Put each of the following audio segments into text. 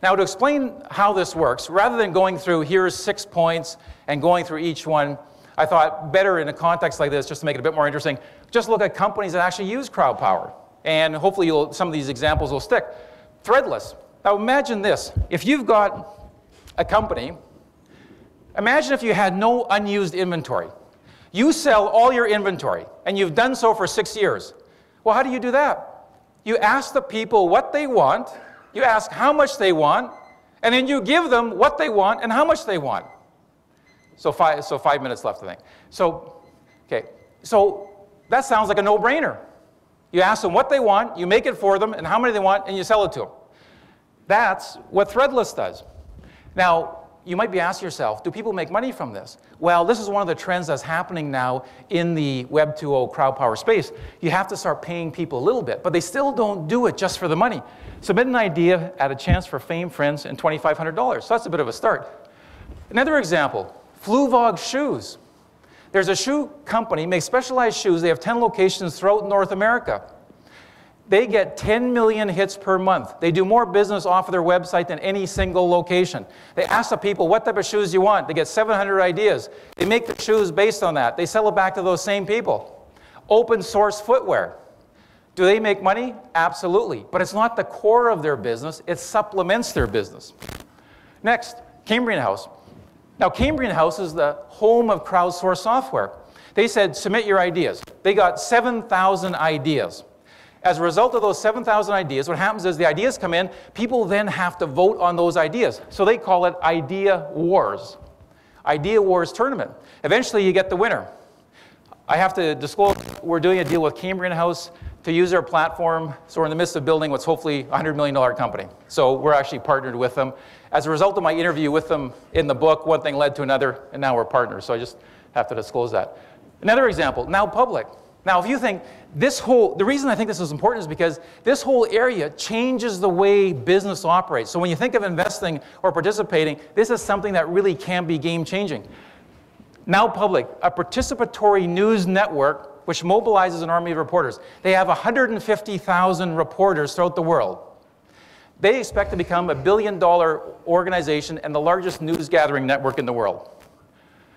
Now, to explain how this works, rather than going through here's 6 points and going through each one, I thought better in a context like this, just to make it a bit more interesting, just look at companies that actually use crowd power. And hopefully some of these examples will stick. Threadless. Now imagine this. If you've got a company, imagine if you had no unused inventory. You sell all your inventory, and you've done so for 6 years. Well, how do you do that? You ask the people what they want, you ask how much they want, and then you give them what they want and how much they want. So 5 minutes left, I think. So that sounds like a no-brainer. You ask them what they want, you make it for them, and how many they want, and you sell it to them. That's what Threadless does. Now, you might be asking yourself, do people make money from this? Well, this is one of the trends that's happening now in the Web 2.0 crowd power space. You have to start paying people a little bit, but they still don't do it just for the money. Submit an idea at a chance for fame, friends, and $2,500. So that's a bit of a start. Another example, Fluvog Shoes. There's a shoe company, makes specialized shoes. They have 10 locations throughout North America. They get 10 million hits per month. They do more business off of their website than any single location. They ask the people, what type of shoes do you want? They get 700 ideas. They make the shoes based on that. They sell it back to those same people. Open source footwear. Do they make money? Absolutely. But it's not the core of their business. It supplements their business. Next, Cambrian House. Now, Cambrian House is the home of crowdsourced software. They said, submit your ideas. They got 7,000 ideas. As a result of those 7,000 ideas, what happens is the ideas come in, people then have to vote on those ideas. So they call it Idea Wars. Idea Wars tournament. Eventually you get the winner. I have to disclose, we're doing a deal with Cambrian House to use their platform, so we're in the midst of building what's hopefully a $100 million company. So we're actually partnered with them. As a result of my interview with them in the book, one thing led to another, and now we're partners. So I just have to disclose that. Another example, Now Public. Now, if you think the reason I think this is important is because this whole area changes the way business operates. So when you think of investing or participating, this is something that really can be game-changing. Now Public, a participatory news network which mobilizes an army of reporters. They have 150,000 reporters throughout the world. They expect to become $1 billion organization and the largest news gathering network in the world.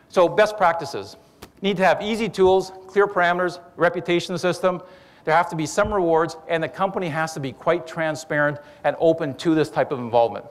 So best practices. Need to have easy tools, clear parameters, reputation system. There have to be some rewards, and the company has to be quite transparent and open to this type of involvement.